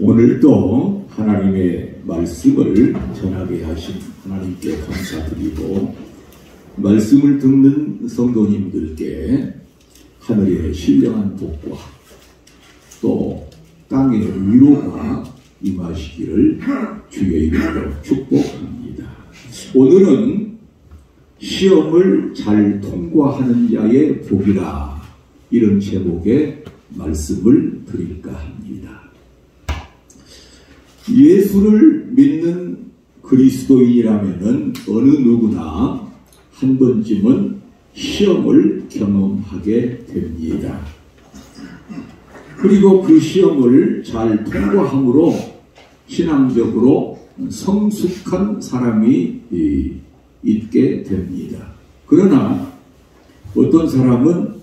오늘도 하나님의 말씀을 전하게 하신 하나님께 감사드리고, 말씀을 듣는 성도님들께 하늘의 신령한 복과 또 땅의 위로가 임하시기를 주의 이름으로 축복합니다. 오늘은 시험을 잘 통과하는 자의 복이라, 이런 제목의 말씀을 드릴까 합니다. 예수를 믿는 그리스도인이라면 어느 누구나 한 번쯤은 시험을 경험하게 됩니다. 그리고 그 시험을 잘 통과함으로 신앙적으로 성숙한 사람이 있게 됩니다. 그러나 어떤 사람은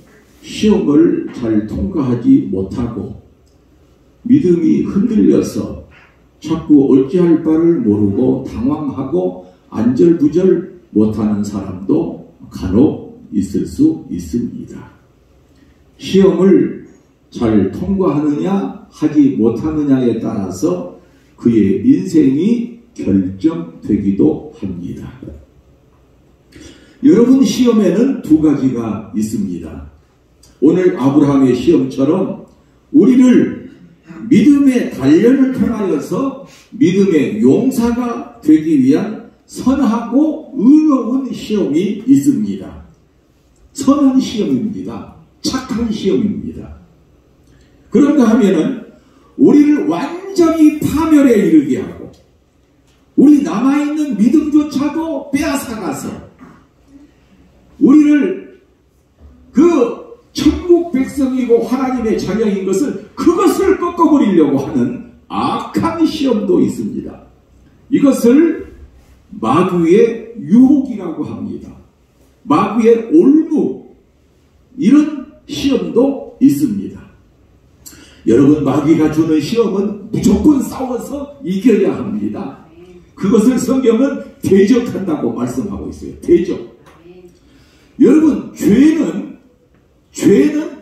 시험을 잘 통과하지 못하고 믿음이 흔들려서 자꾸 어찌할 바를 모르고 당황하고 안절부절 못하는 사람도 간혹 있을 수 있습니다. 시험을 잘 통과하느냐 하지 못하느냐에 따라서 그의 인생이 결정되기도 합니다. 여러분, 시험에는 두 가지가 있습니다. 오늘 아브라함의 시험처럼 우리를 믿음의 단련을 통하여서 믿음의 용사가 되기 위한 선하고 의로운 시험이 있습니다. 선한 시험입니다. 착한 시험입니다. 그런가 하면은 우리를 완전히 파멸에 이르게 하고 우리 남아있는 믿음조차도 빼앗아가서 우리를 그 천국 백성이고 하나님의 자녀인 것을, 그것을 꺾어버리려고 하는 악한 시험도 있습니다. 이것을 마귀의 유혹이라고 합니다. 마귀의 올무, 이런 시험도 있습니다. 여러분, 마귀가 주는 시험은 무조건 싸워서 이겨야 합니다. 그것을 성경은 대적한다고 말씀하고 있어요. 대적. 여러분, 죄는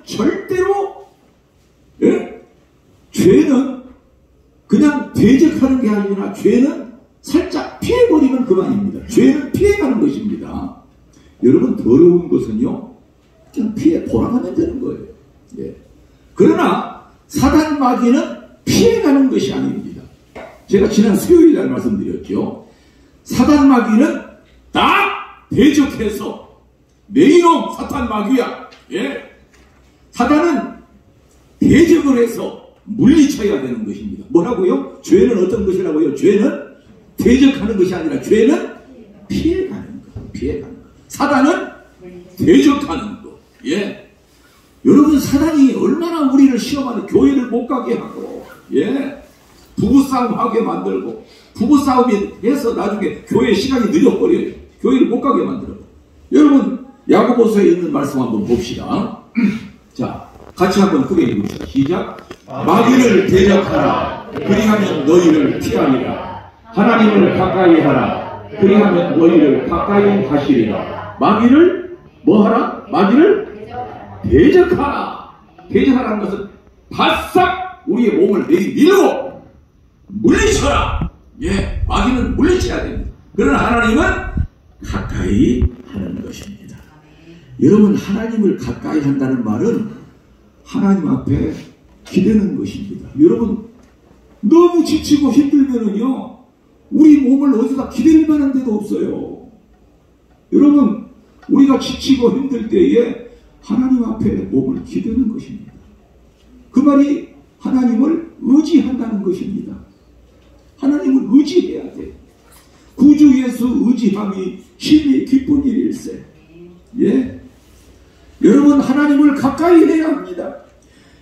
절대로, 죄는 그냥 대적하는 게 아니라 죄는 살짝 피해버리면 그만입니다. 죄는 피해가는 것입니다. 여러분, 더러운 것은요, 그냥 피해 돌아가면 되는 거예요. 예. 그러나 사단 마귀는 피해가는 것이 아닙니다. 제가 지난 수요일 날 말씀드렸죠. 사단 마귀는 딱 대적해서 내 이놈 사탄 마귀야. 예. 사단은 대적을 해서 물리쳐야 되는 것입니다. 뭐라고요? 죄는 어떤 것이라고요? 죄는 대적하는 것이 아니라 죄는 피해가는 것. 피해가는 것. 사단은 대적하는 것. 예. 여러분, 사단이 얼마나 우리를 시험하는, 교회를 못 가게 하고, 예. 부부싸움 하게 만들고, 부부싸움이 해서 나중에 교회 시간이 늦어버려요. 교회를 못 가게 만들어. 여러분, 야고보서에 있는 말씀 한번 봅시다. 자, 같이 한번 크게 읽읍시다. 시작. 마귀를 대적하라. 그리하면 너희를 피하리라. 하나님을 가까이 하라. 그리하면 너희를 가까이 하시리라. 마귀를 뭐하라? 마귀를 대적하라. 대적하라는 것은 바싹 우리의 몸을 내밀고 물리쳐라. 예, 마귀는 물리쳐야 됩니다. 그러나 하나님은 가까이 하는 것입니다. 여러분, 하나님을 가까이 한다는 말은 하나님 앞에 기대는 것입니다. 여러분, 너무 지치고 힘들면은요, 우리 몸을 어디다 기댈 만한 데도 없어요. 여러분, 우리가 지치고 힘들 때에 하나님 앞에 몸을 기대는 것입니다. 그 말이 하나님을 의지한다는 것입니다. 하나님을 의지해야 돼. 구주 예수 의지함이 심히 기쁜 일일세. 예. 여러분, 하나님을 가까이 해야 합니다.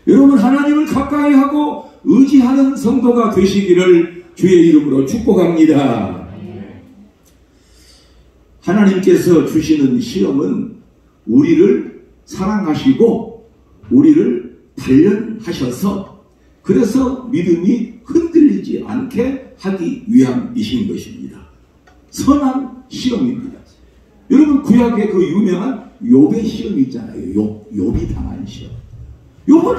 여러분, 하나님을 가까이 하고 의지하는 성도가 되시기를 주의 이름으로 축복합니다. 하나님께서 주시는 시험은 우리를 사랑하시고 우리를 단련하셔서, 그래서 믿음이 흔들리지 않게 하기 위함이신 것입니다. 선한 시험입니다. 여러분, 구약의 그 유명한 욥의 시험 있잖아요. 욥이 당한 시험. 욥은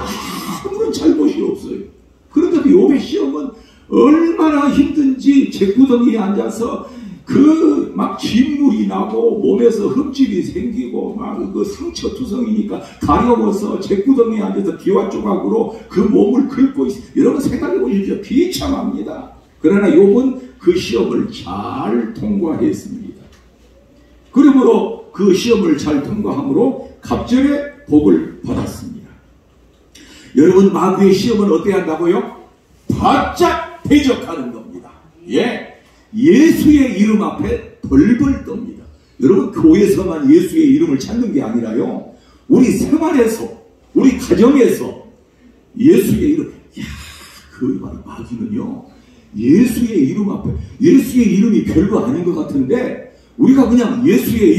아무런 잘못이 없어요. 그런데도 욥의 시험은 얼마나 힘든지 잿구덩이에 앉아서 그 막 진물이 나고 몸에서 흠집이 생기고 막 그 상처 투성이니까 가려워서 잿구덩이에 앉아서 기와 조각으로 그 몸을 긁고 있어. 여러분 생각해 보십시오. 비참합니다. 그러나 욥은 그 시험을 잘 통과했습니다. 그러므로 그 시험을 잘 통과함으로 갑절의 복을 받았습니다. 여러분 마귀의 시험은 어떻게 한다고요? 바짝 대적하는 겁니다. 예수의 이름 앞에 벌벌 떱니다. 여러분 교회에서만 예수의 이름을 찾는 게 아니라요. 우리 생활에서 우리 가정에서 예수의 이름 그 마귀는요. 예수의 이름 앞에 예수의 이름이 별거 아닌 것 같은데 우리가 그냥 예수의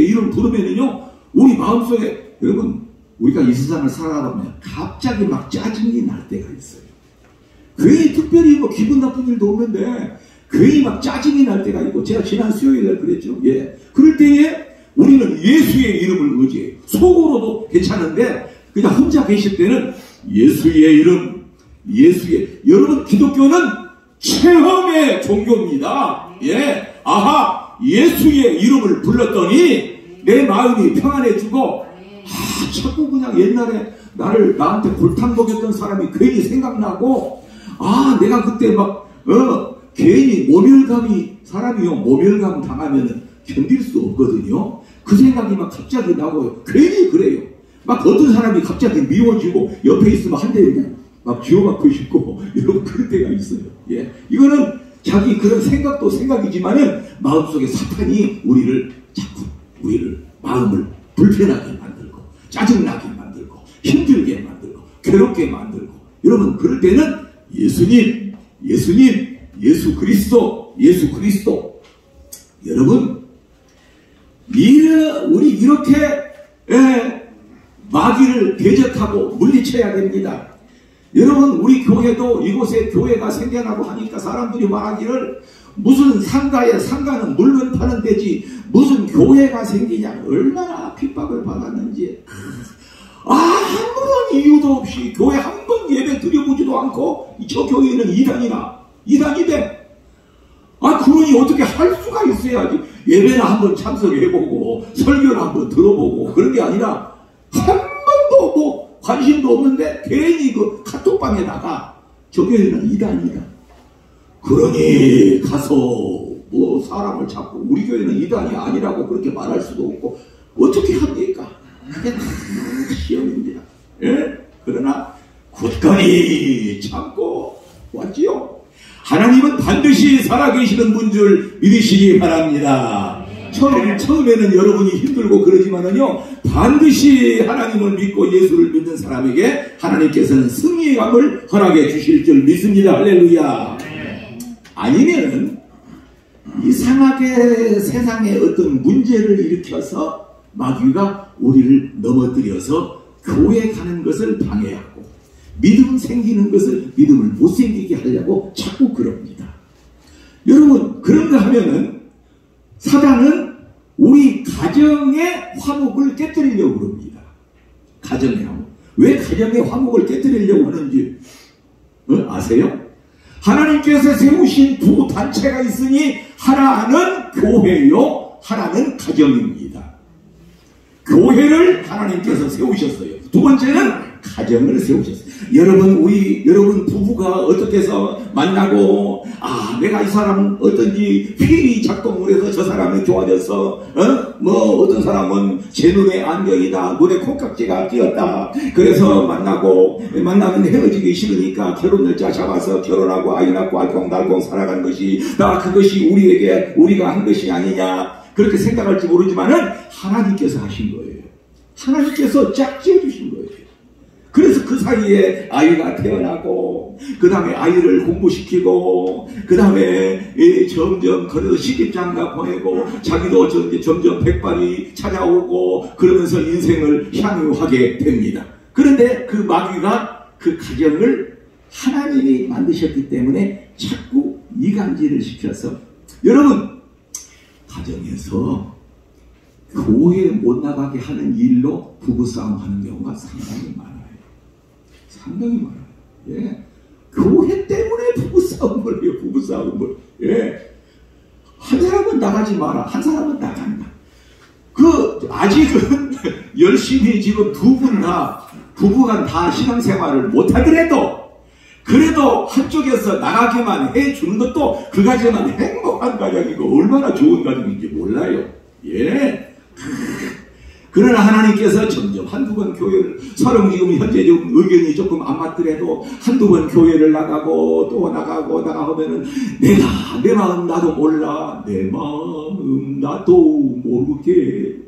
이름 부르면은요. 우리 마음속에 여러분 우리가 이 세상을 살아가면 갑자기 막 짜증이 날 때가 있어요. 괜히 특별히 뭐 기분 나쁜 일도 없는데 괜히 막 짜증이 날 때가 있고 제가 지난 수요일날 그랬죠. 그럴 때에 우리는 예수의 이름을 의지해요. 속으로도 괜찮은데 그냥 혼자 계실 때는 예수의 이름 여러분 기독교는 체험의 종교입니다. 아하 예수의 이름을 불렀더니 내 마음이 평안해지고 자꾸 그냥 옛날에 나한테 골탕 먹였던 사람이 괜히 생각나고 내가 그때 막 괜히 모멸감 당하면은 견딜 수 없거든요. 그 생각이 막 갑자기 나고 괜히 그래요. 막 어떤 사람이 갑자기 미워지고 옆에 있으면 한 대 그냥 막 쥐어맞고 싶고 여러분 그럴 때가 있어요. 이거는 자기 그런 생각도 생각이지만은 마음속에 사탄이 우리를 마음을 불편하게 만들고 짜증나게 만들고 힘들게 만들고 괴롭게 만들고 여러분 그럴 때는 예수님 예수 그리스도 여러분 우리 이렇게 마귀를 대적하고 물리쳐야 됩니다. 여러분 우리 교회도 이곳에 교회가 생겨나고 하니까 사람들이 말하기를 무슨 상가는 물건 파는 데지 무슨 교회가 생기냐 얼마나 핍박을 받았는지 아무런 이유도 없이 교회 한 번 예배 드려보지도 않고 저 교회는 이단이 돼. 그러니 어떻게 할 수가 있어야지. 예배나 한번 참석해보고 설교를 한번 들어보고 그런 게 아니라 한 번도 뭐 관심도 없는데 괜히 그 카톡방에다가 저 교회는 이단이다. 그러니 가서 뭐 사람을 잡고 우리 교회는 이단이 아니라고 그렇게 말할 수도 없고 어떻게 합니까? 그게 다 시험입니다. 그러나 굳건히 참고 왔지요. 하나님은 반드시 살아계시는 분 줄 믿으시기 바랍니다. 처음에는 여러분이 힘들고 그러지만은요 반드시 하나님을 믿고 예수를 믿는 사람에게 하나님께서는 승리감을 허락해 주실 줄 믿습니다. 할렐루야. 아니면은 이상하게 세상에 어떤 문제를 일으켜서 마귀가 우리를 넘어뜨려서 교회 가는 것을 방해하고 믿음 생기는 것을 믿음을 못 생기게 하려고 자꾸 그럽니다. 여러분 그런가 하면은 사단은 우리 가정의 화목을 깨뜨리려고 그럽니다. 가정의 화목. 왜 가정의 화목을 깨뜨리려고 하는지 아세요? 하나님께서 세우신 두 단체가 있으니 하나는 교회요 하나는 가정입니다. 교회를 하나님께서 세우셨어요. 두 번째는 가정을 세우셨어요. 여러분 부부가 어떻게 해서 만나고 내가 이 사람은 어떤지 필히 작동을 해서 저 사람이 좋아졌어. 어떤 사람은 제 눈에 안경이다. 눈에 콩깍지가 끼었다. 그래서 만나면 헤어지기 싫으니까 결혼 날짜 잡아서 결혼하고 아이 낳고 알콩달콩 살아가는 것이 그것이 우리가 한 것이 아니냐. 그렇게 생각할지 모르지만은 하나님께서 하신 거예요. 하나님께서 짝지어 주신 거예요. 그래서 그 사이에 아이가 태어나고 그 다음에 아이를 공부시키고 그 다음에 점점 그래서 시집장가 보내고 자기도 점점 백발이 찾아오고 그러면서 인생을 향유하게 됩니다. 그런데 그 마귀가 그 가정을 하나님이 만드셨기 때문에 자꾸 이간질을 시켜서 여러분 가정에서 교회에 못 나가게 하는 일로 부부싸움 하는 경우가 상당히 많아요. 교회 때문에 부부싸움을 해요. 부부싸움을. 예. 한 사람은 나가지 마라. 한 사람은 나간다. 아직은 열심히 지금 두 분 다, 부부간 다 신앙생활을 못하더라도, 그래도 한쪽에서 나가게만 해주는 것도 그 가정은 행복한 가정이고 얼마나 좋은 가정인지 몰라요. 예. 그러나 하나님께서 점점 한두 번 교회를, 서로 지금 현재 좀 의견이 조금 안 맞더라도 한두 번 교회를 나가고 또 나가면은 내 마음 나도 몰라. 내 마음 나도 모르게.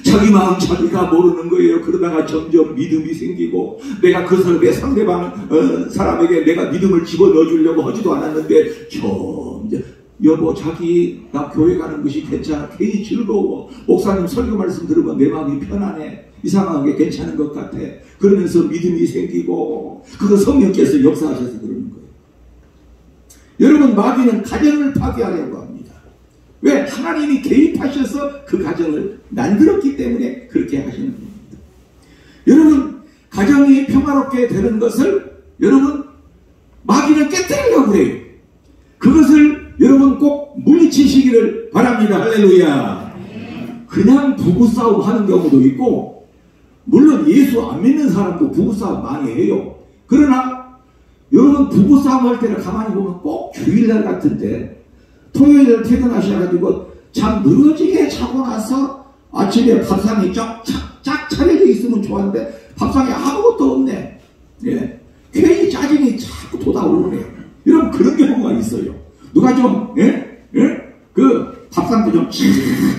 자기 마음 자기가 모르는 거예요. 그러다가 점점 믿음이 생기고, 내가 그 사람의 상대방 사람에게 내가 믿음을 집어넣어 주려고 하지도 않았는데 점점 여보 자기 나 교회 가는 것이 괜찮아. 괜히 즐거워. 목사님 설교 말씀 들으면 내 마음이 편안해. 이상하게 괜찮은 것 같아. 그러면서 믿음이 생기고, 그거 성령께서 역사하셔서 그러는 거예요. 여러분, 마귀는 가정을 파괴하려고 합니다. 왜? 하나님이 개입하셔서 그 가정을 만들었기 때문에 그렇게 하시는 겁니다. 여러분, 가정이 평화롭게 되는 것을 여러분 마귀는 깨뜨리려고 해요. 그것을 여러분 꼭 물리치시기를 바랍니다. 할렐루야. 그냥 부부싸움 하는 경우도 있고, 물론 예수 안 믿는 사람도 부부싸움 많이 해요. 그러나 여러분 부부싸움 할 때는 가만히 보면 꼭 주일날 같은데, 토요일을 퇴근하셔가지고 잠 늘어지게 자고 나서 아침에 밥상이 쫙 차려져 있으면 좋았는데 밥상에 아무것도 없네. 예. 괜히 짜증이 자꾸 돋아오르네요. 여러분 그런 경우가 있어요. 누가 좀 그 밥상도 좀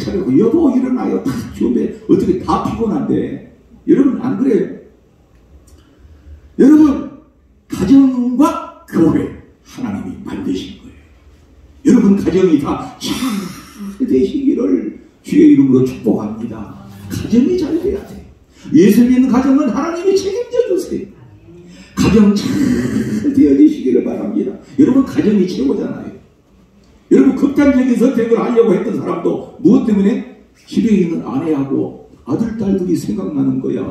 차려고 여보 일어나요. 탁 좋은데 어떻게 다 피곤한데. 여러분 안 그래요? 여러분 가정과 교회 하나님이 만드신 거예요. 여러분 가정이 다 잘 되시기를 주의 이름으로 축복합니다. 가정이 잘 돼야 돼. 예수 믿는 가정은 하나님이 책임져 주세요. 가정 잘 되어지시기를 바랍니다. 여러분 가정이 최고잖아요. 여러분 극단적인 선택을 하려고 했던 사람도 무엇 때문에? 집에 있는 아내하고 아들, 딸들이 생각나는 거야.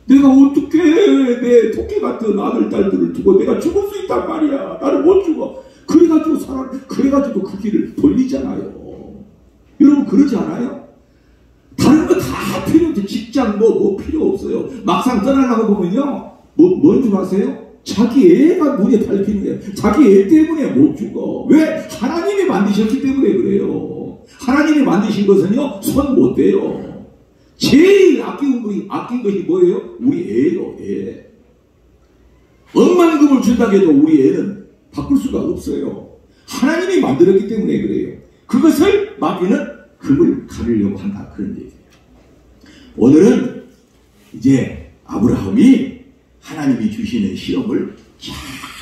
내가 어떻게 내 토끼 같은 아들, 딸들을 두고 내가 죽을 수 있단 말이야. 나를 못 죽어. 그래가지고 그 길을 돌리잖아요. 여러분 그러지 않아요? 다른 거 다 필요 없죠. 직장 뭐 필요 없어요. 막상 떠나려고 보면요. 뭔 줄 아세요? 자기 애가 눈에 밟히는 거예요. 자기 애 때문에 못 죽어. 왜? 하나님이 만드셨기 때문에 그래요. 하나님이 만드신 것은요, 손 못 대요. 제일 아낀 것이 뭐예요? 우리 애요, 애. 억만금을 준다고 해도 우리 애는 바꿀 수가 없어요. 하나님이 만들었기 때문에 그래요. 그것을 마귀는 금을 가르려고 한다. 그런 얘기예요. 오늘은 이제 아브라함이 하나님이 주시는 시험을 잘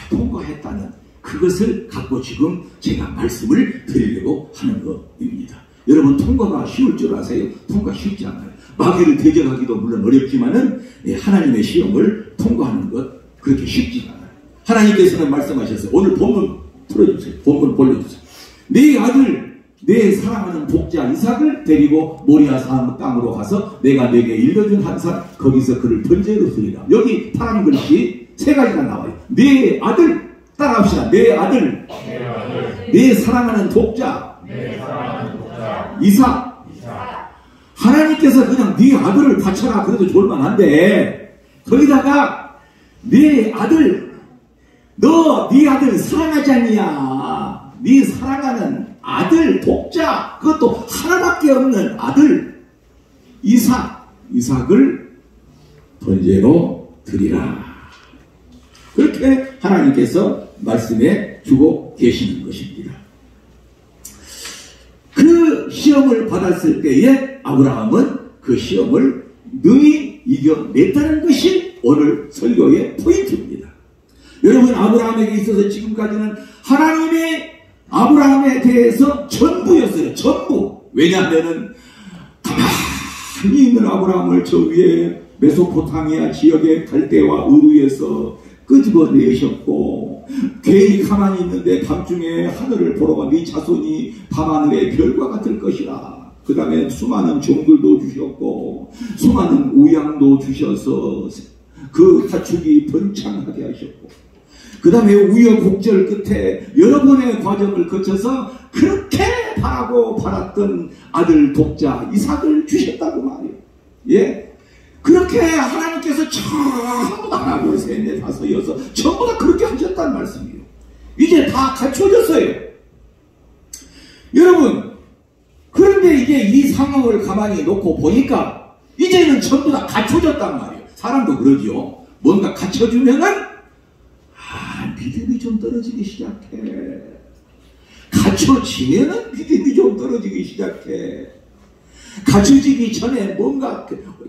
통과했다는 그것을 갖고 지금 제가 말씀을 드리려고 하는 것입니다. 여러분 통과가 쉬울 줄 아세요? 통과 쉽지 않아요. 마귀를 대적하기도 물론 어렵지만은 하나님의 시험을 통과하는 것 그렇게 쉽지가 않아요. 하나님께서는 말씀하셨어요. 오늘 본문 틀어주세요. 본문 볼려주세요. 네 아들 내 사랑하는 복자 이삭을 데리고 모리아 땅으로 가서 내가 내게 일러준 한 산 거기서 그를 번제로 드리라. 여기 파란 글씨 세 가지가 나와요. 네 아들 따라합시다. 네 아들 내 사랑하는 복자 이삭. 하나님께서 그냥 네 아들을 바쳐라 그래도 좋을만한데 거기다가 네 아들 네 아들 사랑하지 않냐. 네 사랑하는 아들 복자 그것도 하나밖에 없는 아들 이삭을 번제로 드리라. 그렇게 하나님께서 말씀해 주고 계시는 것입니다. 그 시험을 받았을 때에 아브라함은 그 시험을 능히 이겨냈다는 것이 오늘 설교의 포인트입니다. 여러분 아브라함에게 있어서 지금까지는 하나님의 아브라함에 대해서 전부였어요. 전부. 왜냐하면은 가만히 있는 아브라함을 저 위에 메소포타미아 지역의 갈대와 우르에서 끄집어내셨고 괜히 가만히 있는데 밤중에 하늘을 보러 간 네 자손이 밤하늘의 별과 같을 것이라. 그 다음에 수많은 종들도 주셨고 수많은 우양도 주셔서 그 가축이 번창하게 하셨고 그 다음에 우여곡절 끝에 여러 번의 과정을 거쳐서 그렇게 바라고 바랐던 아들 독자 이삭을 주셨다고 말이에요. 예? 그렇게 하나님께서 전부 다 하나, 둘, 셋, 넷, 다섯, 여섯 전부 다 그렇게 하셨다는 말씀이에요. 이제 다 갖춰졌어요. 여러분, 그런데 이제 이 상황을 가만히 놓고 보니까 이제는 전부 다 갖춰졌단 말이에요. 사람도 그러죠. 뭔가 갖춰주면은 믿음이 좀 떨어지기 시작해. 갖춰지면은 믿음이 좀 떨어지기 시작해. 갖춰지기 전에 뭔가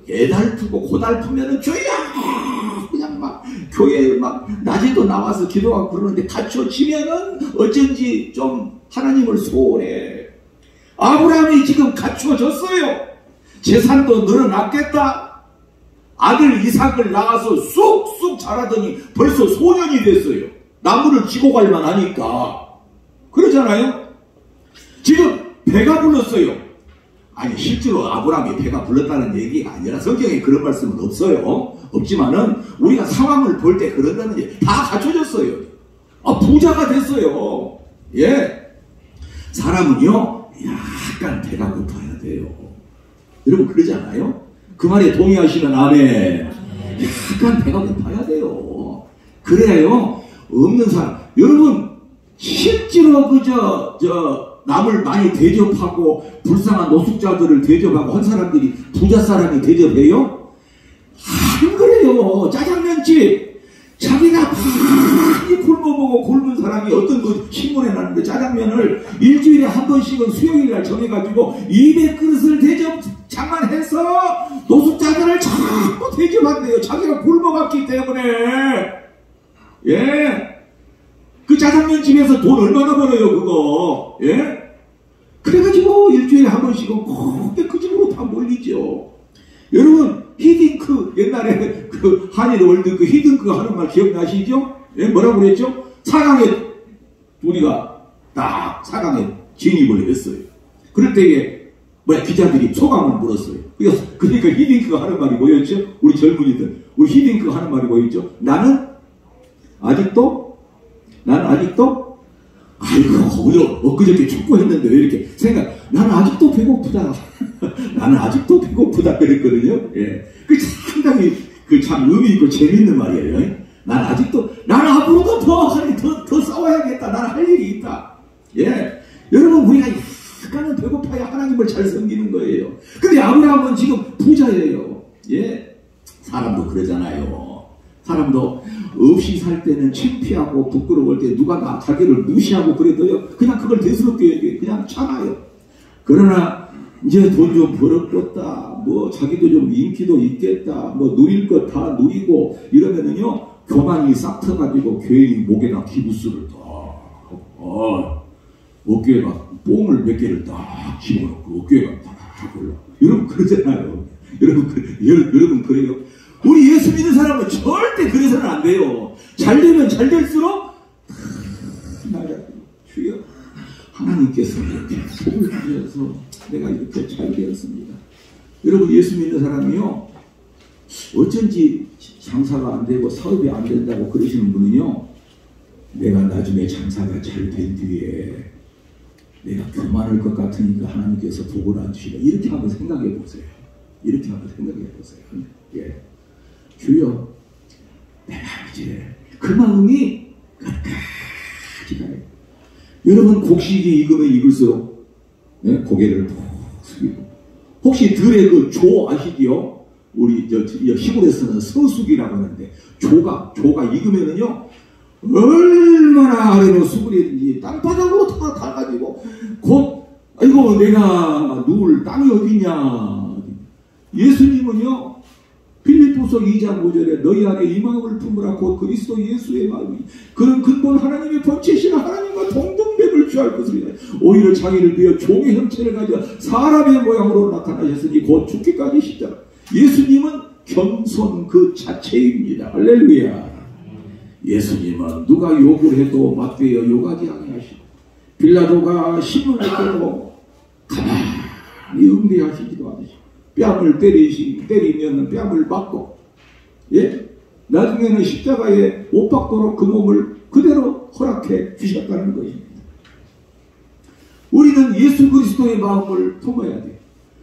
애달프고 고달프면은 교회야 그냥 막 교회에 막 낮에도 나와서 기도하고 그러는데 갖춰지면은 어쩐지 좀 하나님을 소홀해. 아브라함이 지금 갖춰졌어요. 재산도 늘어났겠다. 아들 이삭을 낳아서 쑥쑥 자라더니 벌써 소년이 됐어요. 나무를 지고 갈만 하니까. 그러잖아요. 지금 배가 불렀어요. 아니 실제로 아브라함이 배가 불렀다는 얘기가 아니라 성경에 그런 말씀은 없어요. 없지만은 우리가 상황을 볼 때 그런다는 게 다 갖춰졌어요. 부자가 됐어요. 예. 사람은요 약간 배가 고파야 돼요. 여러분 그러잖아요. 그 말에 동의하시면 아멘. 약간 배가 고파야 돼요. 그래요. 없는 사람. 여러분 실제로 남을 많이 대접하고 불쌍한 노숙자들을 대접하고 한 사람들이 부자 사람이 대접해요? 안 그래요. 짜장면집 자기가 많이 굶어보고 굶은 사람이 어떤 그 신문에 났는데 짜장면을 일주일에 한 번씩은 수요일날 정해가지고 200그릇을 대접 장만해서 노숙자들을 자꾸 대접한대요. 자기가 굶어갔기 때문에. 예. 그 짜장면집에서 돈 얼마나 벌어요 그거. 예. 그래가지고 일주일에 한 번씩은 꼭 그 집으로 다 몰리죠. 여러분 히딩크 옛날에 그 한일 월드 그 히딩크 하는 말 기억나시죠? 예? 뭐라고 그랬죠? 4강에 우리가 딱 4강에 진입을 했어요. 그럴 때에 기자들이 소감을 물었어요. 그러니까 히딩크가 하는 말이 뭐였죠? 우리 젊은이들 우리 히딩크가 하는 말이 뭐였죠? 나는 아직도 아이고 우리 엊그저께 축구했는데 왜 이렇게 나는 아직도 배고프다. 나는 아직도 배고프다 그랬거든요. 예. 그 상당히 참 의미 있고 재밌는 말이에요. 나는 앞으로도 더 싸워야겠다. 나는 할 일이 있다. 예. 여러분 우리가 약간은 배고파야 하나님을 잘 섬기는 거예요. 근데 아브라함은 지금 부자예요. 예. 사람도 그러잖아요. 사람도 없이 살 때는 창피하고 부끄러울 때 누가 자기를 무시하고 그래도요 그냥 그걸 대수롭게 여기 그냥 참아요. 그러나 이제 돈 좀 벌었겠다, 뭐 자기도 좀 인기도 있겠다, 뭐 누릴 것 다 누리고 이러면은요 교만이 싹 터가지고 괜히 목에다 기부스를 딱 어깨에가 뽕을 몇 개를 딱 집어넣고 어깨에가 딱 올라. 여러분 그러잖아요. 여러분 그래요. 우리 예수 믿는 사람은 절대 그래서는 안 돼요. 잘 되면 잘 될수록 주여 하나님께서 이렇게 복을 주셔서 내가 이렇게 잘 되었습니다. 여러분 예수 믿는 사람이요 어쩐지 장사가 안 되고 사업이 안 된다고 그러시는 분은요 내가 나중에 장사가 잘 된 뒤에 내가 교만할 것 같으니까 하나님께서 복을 안 주시다 이렇게 한번 생각해 보세요. 이렇게 한번 생각해 보세요. 예. 주여 내가 이제 그 마음이 끝까지 가요. 여러분 곡식이 익으면 익을수록 고개를 푹 숙이고 혹시 들의 그 조 아시지요? 우리 시골에서는 서숙이라고 하는데 조가 익으면은요 얼마나 아래로 수그리든지 땅바닥으로 다 가지고 곧 아이고 내가 누울 땅이 어디냐. 예수님은요 빌립보서 2장 5절에 너희 안에 이 마음을 품으라 곧 그리스도 예수의 마음이 그런 근본 하나님의 본체시나 하나님과 동등됨을 취할 것이라. 오히려 자기를 비어 종의 형체를 가져 사람의 모양으로 나타나셨으니 곧 죽기까지 십자가. 예수님은 겸손 그 자체입니다. 할렐루야. 예수님은 누가 욕을 해도 맞대어 욕하지 아니하시고 빌라도가 신문을 끌고 가만히 응대하시지도 않으시고 뺨을 때리면 뺨을 맞고 예? 나중에는 십자가에 못 박도록 그 몸을 그대로 허락해 주셨다는 것입니다. 우리는 예수 그리스도의 마음을 품어야 돼요.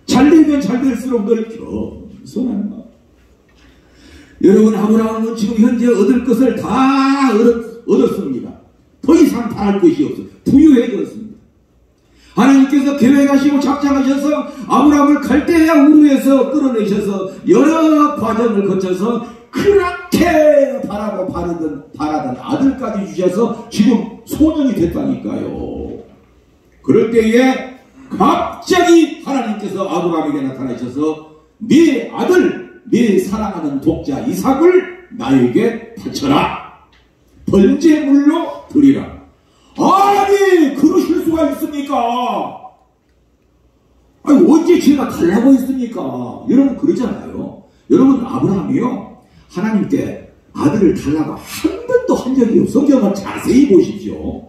잘 되면 잘 될수록 늘 겸손한 마음. 여러분, 아브라함은 지금 현재 얻을 것을 다 얻었습니다. 더 이상 바랄 것이 없어요. 부유해졌습니다. 하나님께서 계획하시고 작정하셔서 아브라함을 갈대아 우르에서 끌어내셔서 여러 과정을 거쳐서 그렇게 바라고 바라던 아들까지 주셔서 지금 소년이 됐다니까요. 그럴 때에 갑자기 하나님께서 아브라함에게 나타나셔서 네 아들, 네 사랑하는 독자 이삭을 나에게 바쳐라. 번제물로 드리라. 아니, 그러실 수가 있습니까? 아니, 언제 제가 달라고 했습니까? 여러분, 그러잖아요. 여러분, 아브라함이요, 하나님께 아들을 달라고 한 번도 한 적이 없어요. 성경을 자세히 보십시오.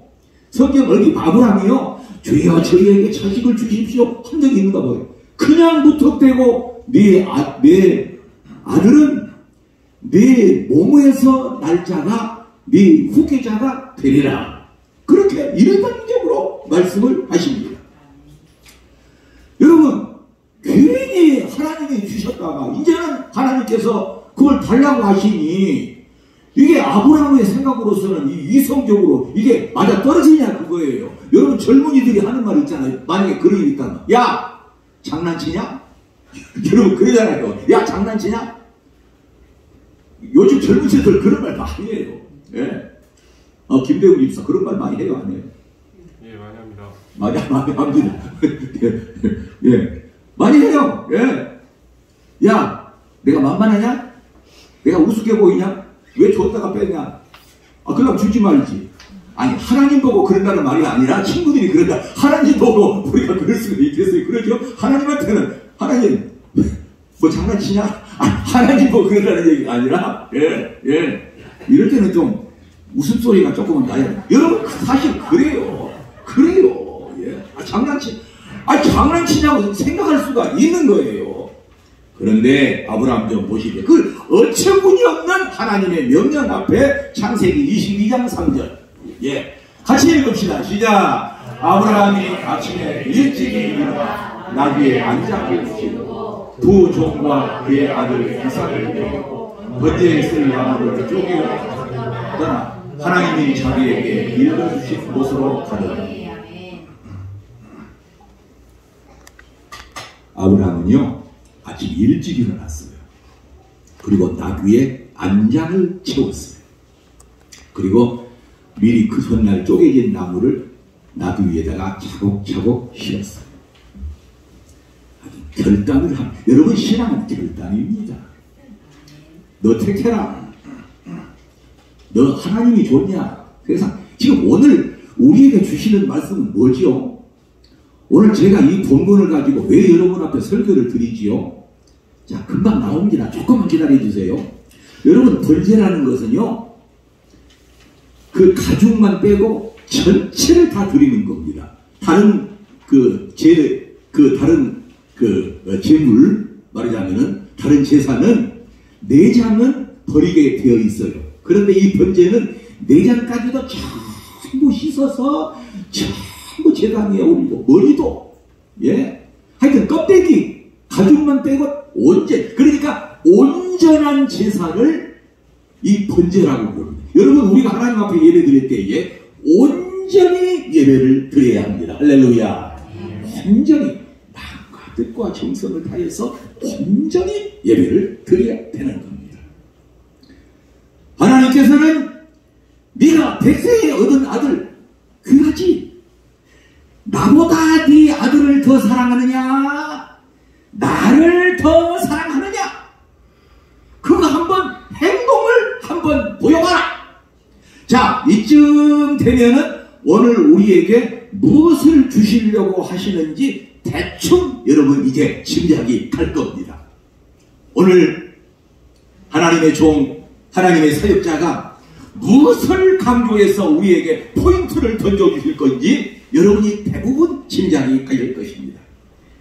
성경 어디 아브라함이요, 주여 저희에게 자식을 주십시오 한 적이 있는가 봐요. 그냥 무턱대고 네 아들은 네 몸에서 날짜가 네 후계자가 되리라. 그렇게 일반적으로 말씀을 하십니다. 여러분, 괜히 하나님이 주셨다가 이제는 하나님께서 그걸 달라고 하시니 이게 아브라함의 생각으로서는 이성적으로 이게 맞아 떨어지냐 그거예요. 여러분, 젊은이들이 하는 말 있잖아요. 만약에 그런 일 있다면, 야 장난치냐? 여러분 그러잖아요. 야 장난치냐? 요즘 젊은이들 그런 말 많이 해요. 예. 김대훈 입사 그런 말 많이 해요, 안 해요? 예, 많이 합니다. 많이 합니다. 예, 많이 해요. 예. 야, 내가 만만하냐? 내가 우습게 보이냐? 왜 줬다가 뺐냐? 그럼 주지 말지. 아니, 하나님 보고 그런다는 말이 아니라 친구들이 그런다. 하나님 보고 우리가 그럴 수가 있겠어요. 그렇죠? 하나님한테는 하나님 뭐 장난치냐? 하나님 보고 그런다는 얘기가 아니라 예. 이럴 때는 좀 웃음소리가 조금은 나요. 여러분, 사실 그래요. 예. 장난치냐고 생각할 수가 있는 거예요. 그런데 아브라함 좀 보시게. 그 어처구니 없는 하나님의 명령 앞에 창세기 22장 3절. 예. 같이 읽읍시다. 시작. 아브라함이 아침에 일찍 일어나 나귀에 안장을 붙이고 두 종과 그의 아들 이삭을 데리고 번제에 있을 나무를 쪼개고 떠나 하나님이 자기에게 일러주신 곳으로 가더라. 아브라함은요, 아침 일찍 일어났어요. 그리고 나귀에 안장을 채웠어요. 그리고 미리 그 전날 쪼개진 나무를 나귀 위에다가 차곡차곡 씌웠어요. 아주 결단을 여러분, 신앙은 결단입니다. 너 택해라. 너 하나님이 좋냐? 그래서 지금 오늘 우리에게 주시는 말씀은 뭐지요? 오늘 제가 이 본문을 가지고 왜 여러분 앞에 설교를 드리지요? 자, 금방 나옵니다. 조금만 기다려주세요. 여러분, 번제라는 것은요, 그 가죽만 빼고 전체를 다 드리는 겁니다. 다른 제물, 말하자면은, 다른 제사는 내장은 버리게 되어 있어요. 그런데 이 번제는 내장까지도 전부 씻어서 전부 제단 위에 올리고, 머리도, 예. 하여튼 껍데기, 가죽만 빼고 그러니까 온전한 제사를 이 번제라고 부릅니다. 여러분, 우리가 하나님 앞에 예배 드릴 때에 온전히 예배를 드려야 합니다. 할렐루야. 온전히 마음과 뜻과 정성을 다해서 온전히 예배를 드려야 되는 겁니다. 하나님께서는 네가 백세에 얻은 아들 귀하지? 나보다 네 아들을 더 사랑하느냐? 나를 더 사랑하느냐? 그거 한번 행동을 한번 보여봐라. 자, 이쯤 되면은 오늘 우리에게 무엇을 주시려고 하시는지 대충 여러분 이제 짐작이 갈 겁니다. 오늘 하나님의 종, 하나님의 사역자가 무엇을 강조해서 우리에게 포인트를 던져주실 건지 여러분이 대부분 짐작이 갈릴 것입니다.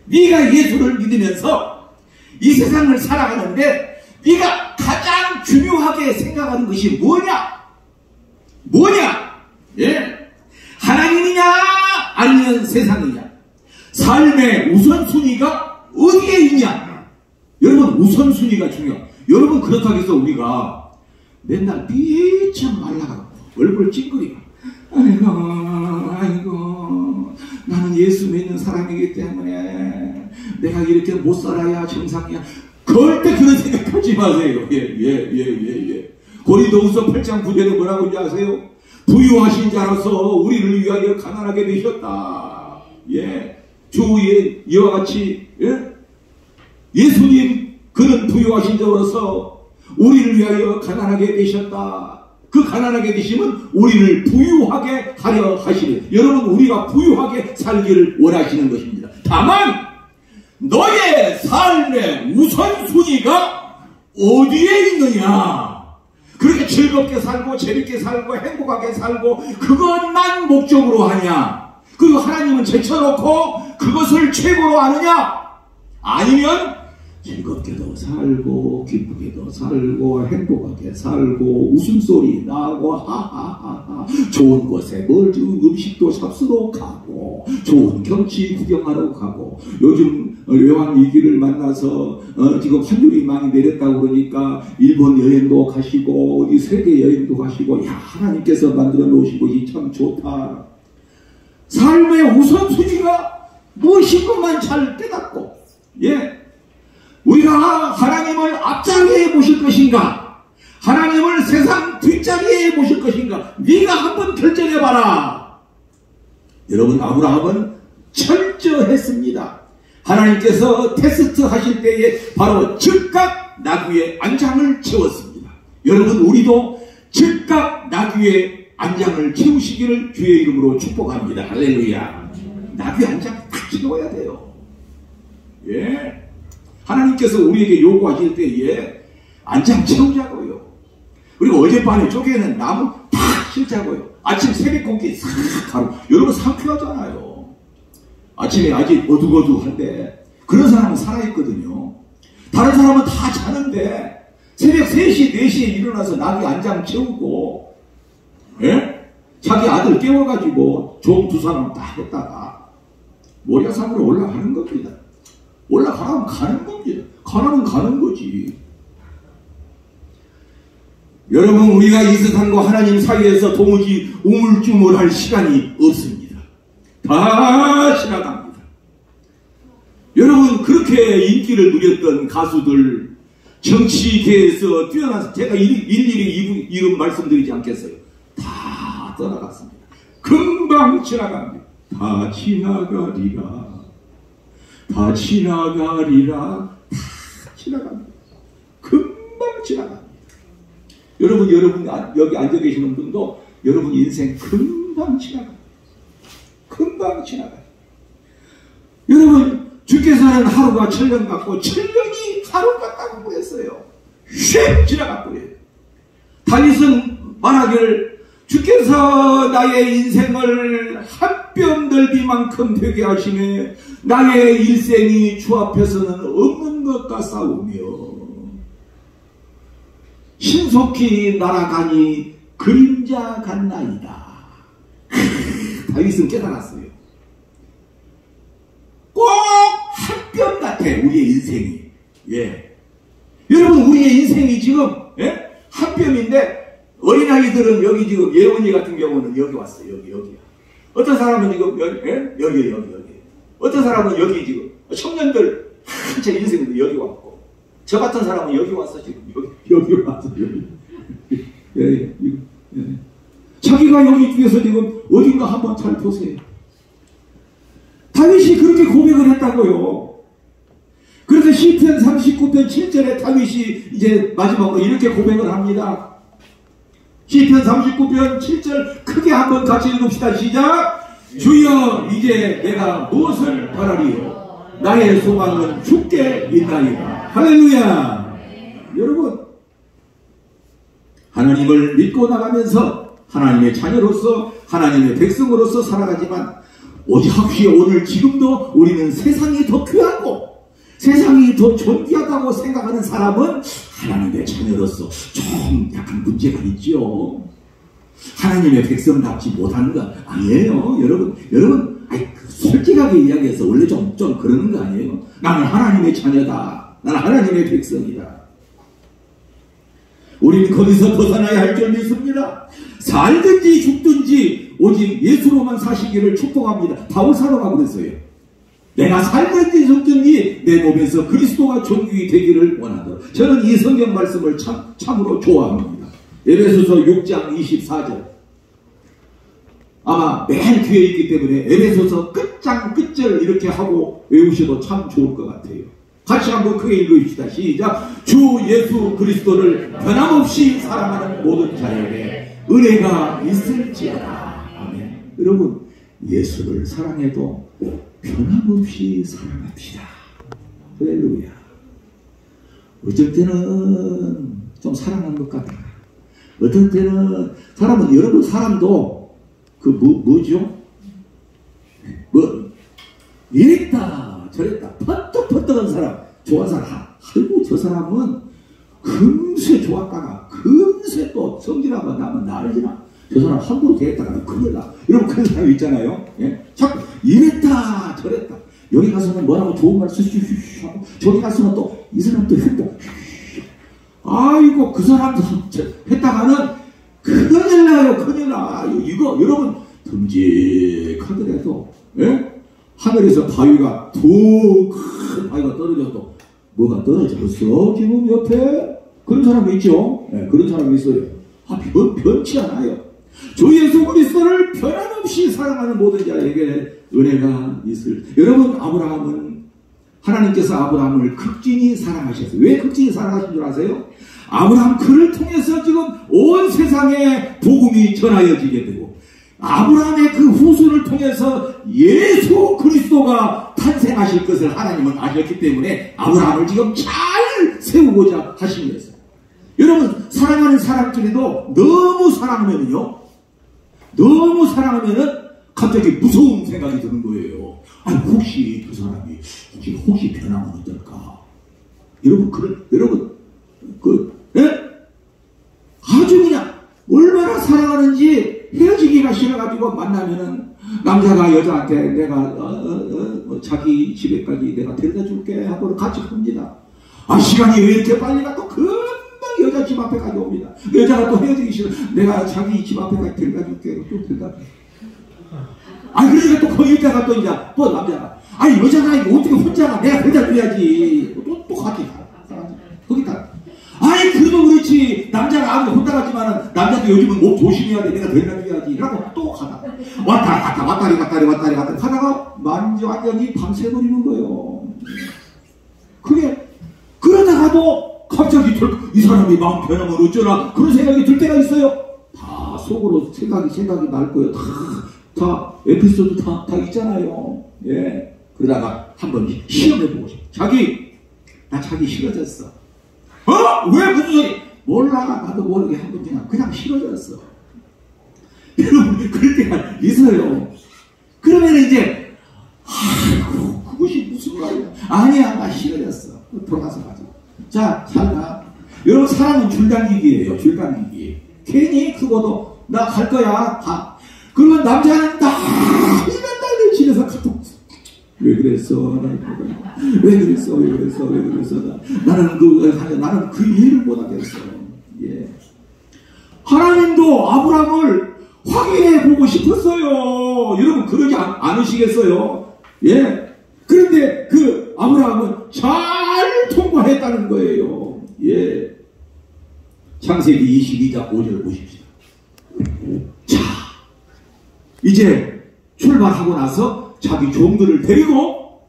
네가 예수를 믿으면서 이 세상을 살아가는데 네가 가장 중요하게 생각하는 것이 뭐냐? 예? 하나님이냐 아니면 세상이냐? 삶의 우선순위가 어디에 있냐? 여러분, 우선순위가 중요해요. 여러분, 그렇다고 해서 우리가 맨날 삐쩍 말라가고 얼굴 찡그리고 아이고 나는 예수 믿는 사람이기 때문에 내가 이렇게 못 살아야 정상이야. 절대 그런 생각하지 마세요. 예. 고린도후서 8장 9절에 뭐라고 하는지 아세요? 부유하신 자로서 우리를 위하여 가난하게 되셨다. 예, 주의 이와 같이 예수님 그는 부유하신 자로서 우리를 위하여 가난하게 되셨다. 그 가난하게 되시면 우리를 부유하게 하려 하시는, 여러분, 우리가 부유하게 살기를 원하시는 것입니다. 다만 너의 삶의 우선순위가 어디에 있느냐? 그렇게 즐겁게 살고 재밌게 살고 행복하게 살고 그것만 목적으로 하냐? 그리고 하나님은 제쳐놓고 그것을 최고로 하느냐? 아니면 즐겁게도 살고 기쁘게도 살고 행복하게 살고 웃음소리 나고 하하하하 좋은 곳에 음식도 삽수로 가고 좋은 경치 구경하러 가고, 요즘 외환위기를 만나서 지금 환율이 많이 내렸다고 그러니까 일본 여행도 가시고 어디 세계 여행도 가시고, 야, 하나님께서 만들어 놓으신 것이 참 좋다. 삶의 우선순위가 무엇인 것만 잘 깨닫고, 예, 우리가 하나님을 앞자리에 모실 것인가, 하나님을 세상 뒷자리에 모실 것인가, 네가 한번 결정해봐라. 여러분, 아브라함은 철저했습니다. 하나님께서 테스트 하실 때에 바로 즉각 나귀의 안장을 채웠습니다. 여러분, 우리도 즉각 나귀의 안장을 채우시기를 주의 이름으로 축복합니다. 할렐루야. 나귀 안장 딱 채워야 돼요. 예. 하나님께서 우리에게 요구하실 때에 안장 채우자고요. 그리고 어젯밤에 쪼개는 나무 탁 실자고요. 아침 새벽 공기 싹 가고. 여러분, 상쾌하잖아요. 아침에 아직 어둑어둑한데 그런 사람은 살아있거든요. 다른 사람은 다 자는데 새벽 3시, 4시에 일어나서 나귀 안장 채우고, 예? 자기 아들 깨워가지고 종 2사람 딱 했다가 모리아산으로 올라가는 겁니다. 올라가라면 가는 겁니다. 가라면 가는 거지. 여러분, 우리가 이 세상과 하나님 사이에서 도무지 우물쭈물할 시간이 없습니다. 다 지나갑니다. 여러분, 그렇게 인기를 누렸던 가수들, 정치계에서 뛰어나서 제가 일일이 이름 말씀드리지 않겠어요. 다 떠나갔습니다. 금방 지나갑니다. 다 지나가리라. 다 지나가리라. 다 지나갑니다. 금방 지나갑니다. 여러분 여기 앉아 계시는 분도 여러분 인생 금방 지나갑니다. 금방 지나가요. 여러분, 주께서는 하루가 7년 같고 7년이 하루 같다고 그랬어요. 휙 지나가버려요. 다윗은 말하기를 주께서 나의 인생을 한 뼘 넓이만큼 되게 하시네. 나의 일생이 주 앞에서는 없는 것 같사오며 신속히 날아가니 그림자 같나이다. 다윗은 깨달았어요. 꼭 한 뼘 같아, 우리의 인생이. 예. 여러분, 우리의 인생이 지금, 예? 한 뼘인데, 어린아이들은 여기 지금 예원이 같은 경우는 여기 왔어요. 여기야. 어떤 사람은 지금 여기. 어떤 사람은 여기 지금 청년들 한참 인생도 여기 왔고, 저 같은 사람은 여기 왔어. 지금 여기 왔어. 예. 자기가 여기 중에서 지금 어딘가 한번 잘 보세요. 다윗이 그렇게 고백을 했다고요. 그래서 시편 39편 7절에 다윗이 이제 마지막으로 이렇게 고백을 합니다. 시편 39편 7절 크게 한번 같이 읽읍시다. 시작. 주여, 이제 내가 무엇을 바라리요? 나의 소망은 주께 있나이다. 할렐루야. 여러분, 하나님을 믿고 나가면서 하나님의 자녀로서 하나님의 백성으로서 살아가지만, 어찌 오늘 지금도 우리는 세상이 더 귀하고 세상이 더 존귀하다고 생각하는 사람은 하나님의 자녀로서 좀 약간 문제가 있죠. 하나님의 백성답지 못하는 거 아니에요. 여러분, 솔직하게 이야기해서 원래 좀 그러는 거 아니에요. 나는 하나님의 자녀다. 나는 하나님의 백성이다. 우리는 거기서 벗어나야 할 점이 있습니다. 살든지 죽든지 오직 예수로만 사시기를 축복합니다. 바울 사도가 그랬어요. 내가 살든지 죽든지 내 몸에서 그리스도가 존귀 되기를 원하더라. 저는 이 성경 말씀을 참으로 좋아합니다. 에베소서 6장 24절. 아마 맨 뒤에 있기 때문에 에베소서 끝장 끝절 이렇게 하고 외우셔도 참 좋을 것 같아요. 같이 한번 크게 읽읍시다. 시작. 주 예수 그리스도를 변함없이 사랑하는 모든 자에게 은혜가 있을지어다. 아멘. 여러분, 예수를 사랑해도 변함없이 사랑합시다. 할렐루야. 어쩔 때는 좀 사랑하는 것 같다. 어떤 때는 여러분 사람도 뭐죠? 이랬다 저랬다 퍼뜩퍼뜩한 사람 좋아하는 사람, 아이고 저 사람은 금세 좋았다가 금세 또 성질하고 나면 난리나. 저 사람 함부로 대했다가 큰일 나. 이런 그런 사람이 있잖아요. 예? 자꾸 이랬다 저랬다. 여기 가서는 뭐라고 좋은 말 쓰시시시 하고 저기 가서는 또 이 사람 또 했고 아이고 그 사람도 했다가는 큰일 나요. 큰일 나. 이거 여러분 듬직하더라도 예? 하늘에서 바위가 큰 바위가 떨어져도 뭐가 떨어졌어 지금 옆에? 그런 사람이 있죠. 예, 그런 사람이 있어요. 변치 않아요. 주 예수 그리스도를 변함없이 사랑하는 모든 자에게 은혜가 있을. 여러분, 하나님께서 아브라함을 극진히 사랑하셨어요. 왜 극진히 사랑하신 줄 아세요? 아브라함 그를 통해서 지금 온 세상에 복음이 전하여지게 되고 아브라함의 그 후손을 통해서 예수 그리스도가 탄생하실 것을 하나님은 아셨기 때문에 아브라함을 지금 잘 세우고자 하신 거예요. 여러분, 사랑하는 사람끼리도 너무 사랑하면은 갑자기 무서운 생각이 드는 거예요. 아니, 혹시 그 사람이 혹시 변하면 어떨까? 아주 그냥 얼마나 사랑하는지 헤어지기가 싫어가지고 만나면은 남자가 여자한테 내가 자기 집에까지 내가 데려다 줄게 하고 같이 갑니다. 시간이 왜 이렇게 빨리 가? 또 금방 여자 집 앞에까지 옵니다. 여자가 또 헤어지기 싫어. 내가 자기 집 앞에까지 데려다 줄게. 또 데려다 줄게. 그러니까 또 그 여자가 또 이제 또 남자가 여자가 어떻게 혼자가 내가 데려다 줘야지. 또 같이 가. 거기 가. 그래도 그렇지. 남자가 아무리 혼자 갔지만은 남자도 요즘은 몸 조심해야 돼. 내가 데려다 줘야지. 라고 또 가다. 왔다리 하다가 완전히 밤새버리는 거예요. 그러다가도 갑자기 이 사람이 마음 변하면 어쩌나 그런 생각이 들 때가 있어요. 다 속으로 생각이 날 거예요. 다 에피소드 다 있잖아요. 예. 그러다가 한번 시험해보고 싶어. 나 자기 싫어졌어. 왜 무슨 소리? 몰라. 나도 모르게 한번 그냥 싫어졌어. 여러분, 그럴 때가 있어요. 그러면 이제, 그것이 무슨 말이야? 아니야, 나 싫어졌어. 돌아가서 가자. 자, 잘 가. 여러분, 사람은 줄당기기예요. 줄당기기. 괜히 그거도 나 갈 거야. 가. 그러면 남자는 다 이간다는 집에서 카톡. 왜 그랬어? 왜 그랬어? 나는 그 이해를 못하겠어. 예. 하나님도 아브라함을 확인해 보고 싶었어요. 여러분, 그러지 않으시겠어요? 예. 그런데 그 아브라함은 잘 통과했다는 거예요. 예. 창세기 22장 5절 보십시오. 자, 이제 출발하고 나서 자기 종들을 데리고,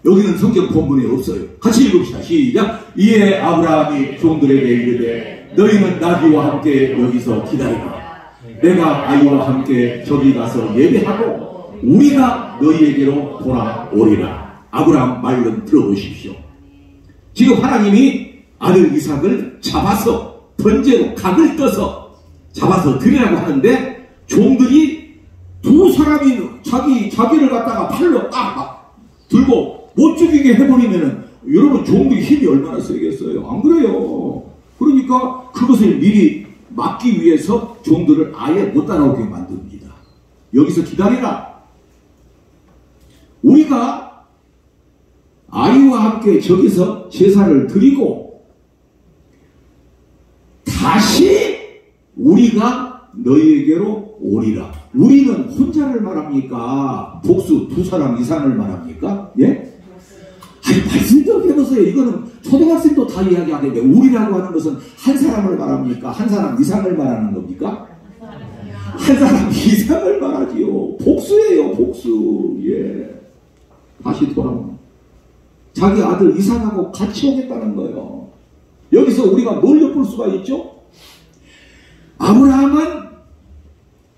여기는 성경 본문에 없어요. 같이 읽읍시다. 시작. 이에 아브라함이 종들에게 이르되 너희는 나귀와 함께 여기서 기다리라. 내가 아이와 함께 저기 가서 예배하고 우리가 너희에게로 돌아오리라. 아브라함 말씀 들어보십시오. 지금 하나님이 아들 이삭을 잡아서 번제로 각을 떠서 잡아서 드리라고 하는데, 종들이 두 사람이 자기를 갖다가 팔로 딱 들고 못 죽이게 해버리면은 여러분 종들이 힘이 얼마나 세겠어요? 안 그래요? 그러니까 그것을 미리 막기 위해서 종들을 아예 못 따라오게 만듭니다. 여기서 기다리라. 우리가 아이와 함께 저기서 제사를 드리고 다시 우리가 너희에게로 오리라. 우리는 혼자를 말합니까? 복수 두 사람 이상을 말합니까? 예? 아니, 말씀 좀 해보세요. 이거는 초등학생도 다 이야기하겠는데 우리라고 하는 것은 한 사람을 말합니까? 한 사람 이상을 말하는 겁니까? 한 사람 이상을 말하지요. 복수예요, 복수. 예. 다시 돌아오는. 자기 아들 이삭하고 같이 오겠다는 거예요. 여기서 우리가 뭘 엿볼 수가 있죠? 아브라함은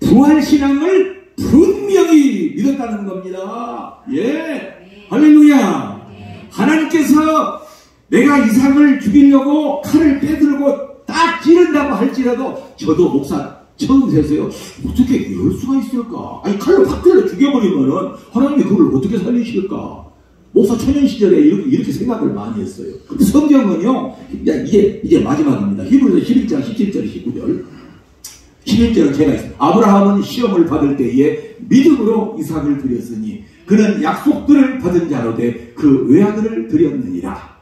부활신앙을 분명히 믿었다는 겁니다. 예. 할렐루야. 하나님께서 내가 이삭을 죽이려고 칼을 빼들고 딱 찌른다고 할지라도 저도 목사 처음 됐어요. 어떻게 이럴 수가 있을까? 아니 칼로 팍 찔러 죽여버리면은 하나님이 그걸 어떻게 살리실까? 목사 초년 시절에 이렇게 생각을 많이 했어요. 성경은요, 이제 마지막입니다. 히브리서 11장 17절 19절. 11절은 제가 있습니다. 아브라함은 시험을 받을 때에 믿음으로 이삭을 드렸으니 그는 약속들을 받은 자로 돼 그 외아들을 드렸느니라.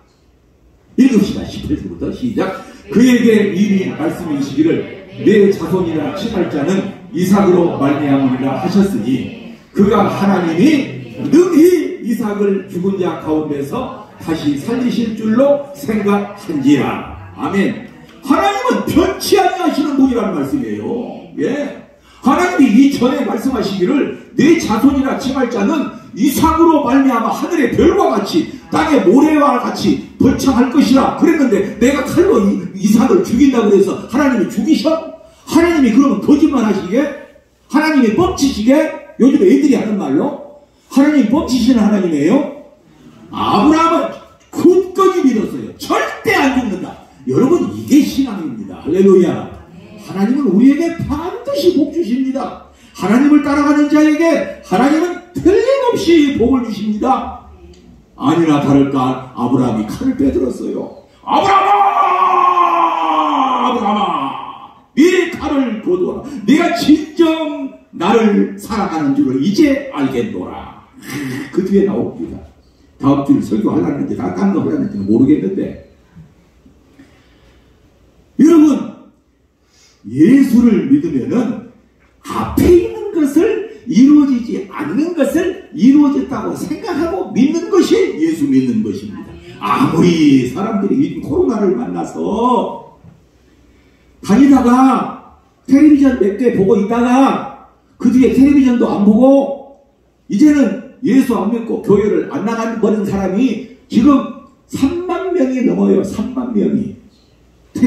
읽읍시다. 18절부터 시작. 그에게 미리 말씀이시기를 내 자손이라 칭할 자는 이삭으로 말미암으리라 하셨으니 그가 하나님이 능히 이삭을 죽은 자 가운데서 다시 살리실 줄로 생각한지라. 아멘. 하나님은 변치 아니하시는 분이라는 말씀이에요. 예. 하나님이 이전에 말씀하시기를 내 자손이라 칭할 자는 이삭으로 말미암아 하늘의 별과 같이 땅의 모래와 같이 번창할 것이라 그랬는데 내가 칼로 이삭을 죽인다고 해서 하나님이 죽이셔? 하나님이 그러면 거짓말 하시게? 하나님이 뻥치시게? 요즘 애들이 하는 말로 하나님 뻥치시는 하나님이에요? 아브라함은 굳건히 믿었어요. 절대 안 죽는다. 여러분 이게 신앙입니다. 할렐루야. 하나님은 우리에게 반드시 복 주십니다. 하나님을 따라가는 자에게 하나님은 틀림없이 복을 주십니다. 아니나 다를까 아브라함이 칼을 빼들었어요. 아브라함아 네 칼을 거두어라. 네가 진정 나를 사랑하는 줄을 이제 알겠노라. 그 뒤에 나옵니다. 다음 주를 설교하려는데 딴 거 하려는지 모르겠는데 여러분 예수를 믿으면은 앞에 있는 것을 이루어지지 않는 것을 이루어졌다고 생각하고 믿는 것이 예수 믿는 것입니다. 아무리 사람들이 코로나를 만나서 다니다가 텔레비전 몇 개 보고 있다가 그 뒤에 텔레비전도 안 보고 이제는 예수 안 믿고 교회를 안 나가버린 사람이 지금 3만 명이 넘어요. 3만 명이.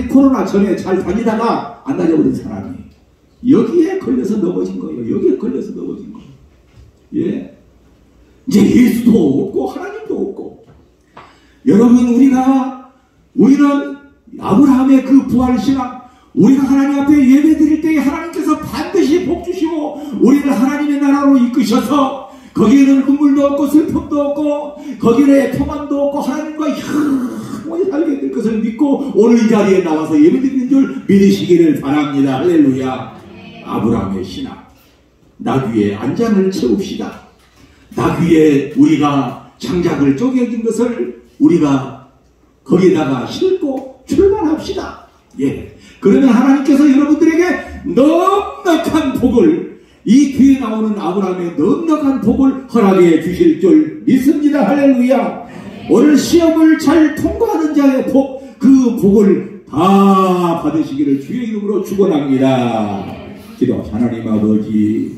코로나 전에 잘 다니다가 안 다녀버린 사람이 여기에 걸려서 넘어진 거예요. 여기에 걸려서 넘어진 거예요. 예. 이제 예수도 없고 하나님도 없고 여러분 우리는 아브라함의 그 부활신앙 우리가 하나님 앞에 예배 드릴 때에 하나님께서 반드시 복 주시고 우리를 하나님의 나라로 이끄셔서 거기에는 눈물도 없고 슬픔도 없고 거기에 평안도 없고 하나님과 영원히 살게 될 것을 믿고 오늘 이 자리에 나와서 예배 드리는 줄 믿으시기를 바랍니다. 할렐루야. 아브라함의 신앙. 나귀의 안장을 채웁시다. 나귀에 우리가 장작을 쪼개진 것을 우리가 거기에다가 싣고 출발합시다. 예. 그러면 하나님께서 여러분들에게 넉넉한 복을 이 뒤에 나오는 아브라함의 넉넉한 복을 허락해 주실 줄 믿습니다. 할렐루야. 오늘 시험을 잘 통과하는 자의 복, 그 복을 다 받으시기를 주의 이름으로 축원합니다. 기도. 하나님 아버지